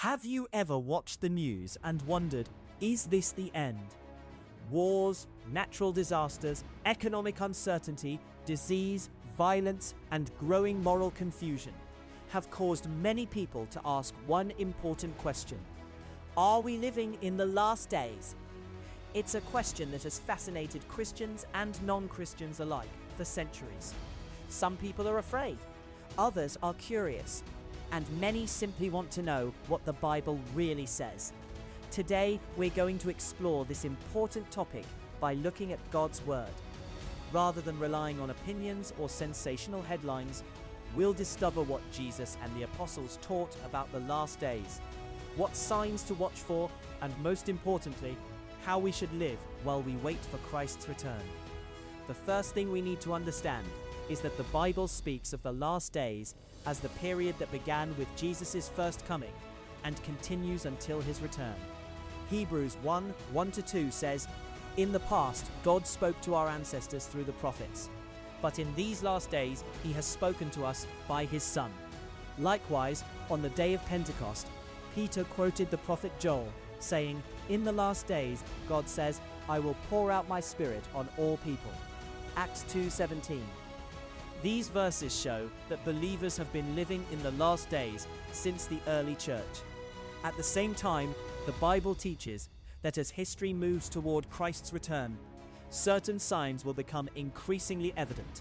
Have you ever watched the news and wondered, is this the end? Wars, natural disasters, economic uncertainty, disease, violence, and growing moral confusion have caused many people to ask one important question. Are we living in the last days? It's a question that has fascinated Christians and non-Christians alike for centuries. Some people are afraid, others are curious, and many simply want to know what the Bible really says. Today, we're going to explore this important topic by looking at God's Word. Rather than relying on opinions or sensational headlines, we'll discover what Jesus and the apostles taught about the last days, what signs to watch for, and most importantly, how we should live while we wait for Christ's return. The first thing we need to understand is that the Bible speaks of the last days as the period that began with Jesus' first coming and continues until his return. Hebrews 1:1-2 says, "In the past, God spoke to our ancestors through the prophets, but in these last days he has spoken to us by his Son." Likewise, on the day of Pentecost, Peter quoted the prophet Joel, saying, "In the last days, God says, I will pour out my Spirit on all people." Acts 2:17. These verses show that believers have been living in the last days since the early church. At the same time, the Bible teaches that as history moves toward Christ's return, certain signs will become increasingly evident.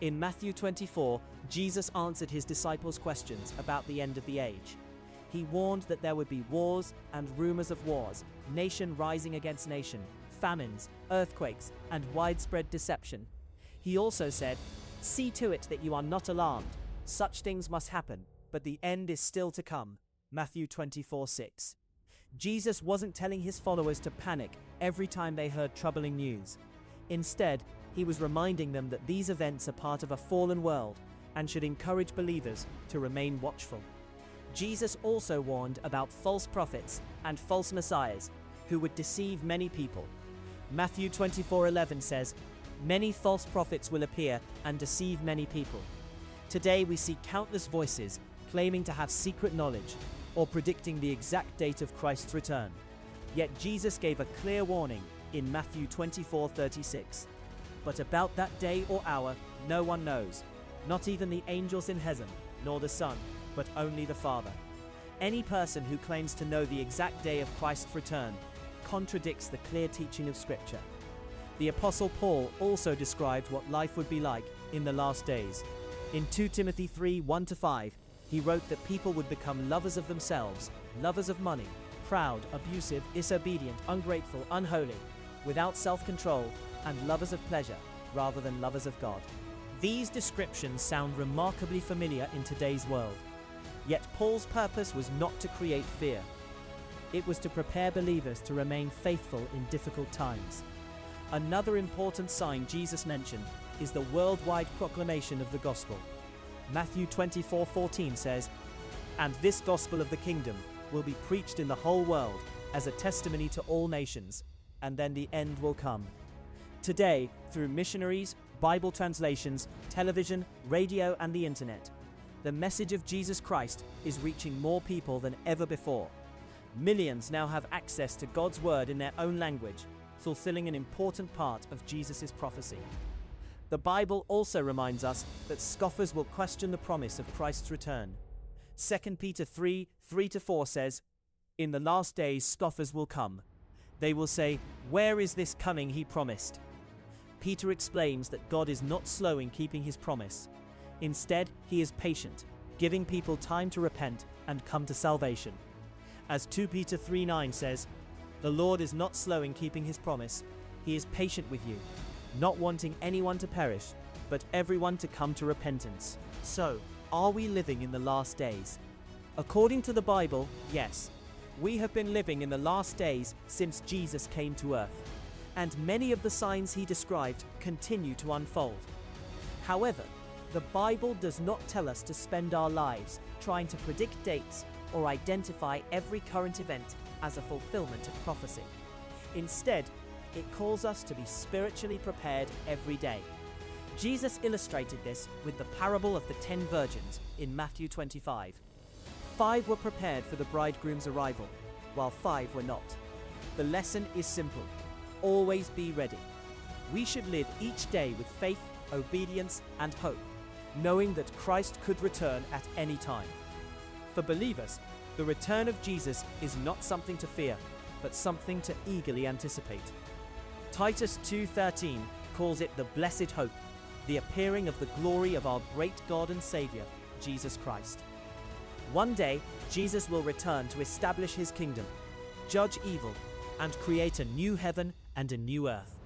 In Matthew 24, Jesus answered his disciples' questions about the end of the age. He warned that there would be wars and rumors of wars, nation rising against nation, famines, earthquakes, and widespread deception. He also said, "See to it that you are not alarmed. Such things must happen, but the end is still to come." Matthew 24:6. Jesus wasn't telling his followers to panic every time they heard troubling news. Instead, he was reminding them that these events are part of a fallen world and should encourage believers to remain watchful. Jesus also warned about false prophets and false messiahs who would deceive many people. Matthew 24:11 says, "Many false prophets will appear and deceive many people." Today we see countless voices claiming to have secret knowledge or predicting the exact date of Christ's return. Yet Jesus gave a clear warning in Matthew 24:36. "But about that day or hour no one knows, not even the angels in heaven, nor the Son, but only the Father." Any person who claims to know the exact day of Christ's return contradicts the clear teaching of Scripture. The Apostle Paul also described what life would be like in the last days. In 2 Timothy 3:1-5, he wrote that people would become lovers of themselves, lovers of money, proud, abusive, disobedient, ungrateful, unholy, without self-control, and lovers of pleasure rather than lovers of God. These descriptions sound remarkably familiar in today's world. Yet Paul's purpose was not to create fear. It was to prepare believers to remain faithful in difficult times. Another important sign Jesus mentioned is the worldwide proclamation of the gospel. Matthew 24:14 says, "And this gospel of the kingdom will be preached in the whole world as a testimony to all nations, and then the end will come." Today, through missionaries, Bible translations, television, radio, and the internet, the message of Jesus Christ is reaching more people than ever before. Millions now have access to God's word in their own language, fulfilling an important part of Jesus' prophecy. The Bible also reminds us that scoffers will question the promise of Christ's return. 2 Peter 3:3-4 says, "In the last days scoffers will come. They will say, 'Where is this coming he promised?'" Peter explains that God is not slow in keeping his promise. Instead, he is patient, giving people time to repent and come to salvation. As 2 Peter 3:9 says, "The Lord is not slow in keeping his promise. He is patient with you, not wanting anyone to perish, but everyone to come to repentance." So, are we living in the last days? According to the Bible, yes. We have been living in the last days since Jesus came to earth, and many of the signs he described continue to unfold. However, the Bible does not tell us to spend our lives trying to predict dates or identify every current event as a fulfillment of prophecy. Instead, it calls us to be spiritually prepared every day. Jesus illustrated this with the parable of the 10 virgins in Matthew 25. 5 were prepared for the bridegroom's arrival, while 5 were not. The lesson is simple. Always be ready. We should live each day with faith, obedience, and hope, knowing that Christ could return at any time. For believers, the return of Jesus is not something to fear, but something to eagerly anticipate. Titus 2:13 calls it the blessed hope, the appearing of the glory of our great God and Savior, Jesus Christ. One day, Jesus will return to establish his kingdom, judge evil, and create a new heaven and a new earth.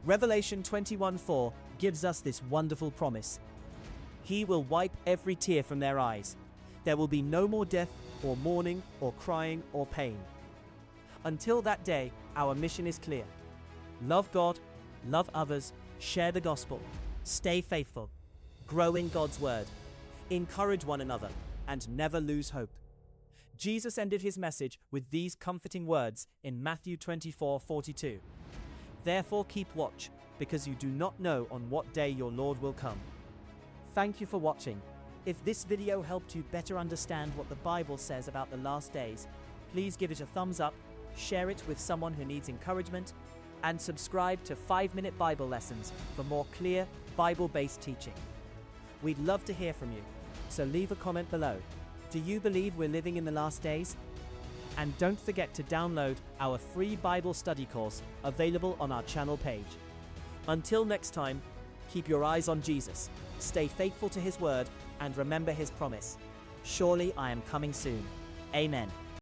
Revelation 21:4 gives us this wonderful promise. He will wipe every tear from their eyes. There will be no more death or mourning or crying or pain. Until that day, our mission is clear. Love God, love others, share the gospel, stay faithful, grow in God's word, encourage one another, and never lose hope. Jesus ended his message with these comforting words in Matthew 24:42. Therefore keep watch, because you do not know on what day your Lord will come. Thank you for watching. If this video helped you better understand what the Bible says about the last days, please give it a thumbs up, share it with someone who needs encouragement, and subscribe to 5-Minute Bible Lessons for more clear, Bible-based teaching. We'd love to hear from you, so leave a comment below. Do you believe we're living in the last days? And don't forget to download our free Bible study course available on our channel page. Until next time, keep your eyes on Jesus, stay faithful to his word, and remember his promise. Surely I am coming soon. Amen.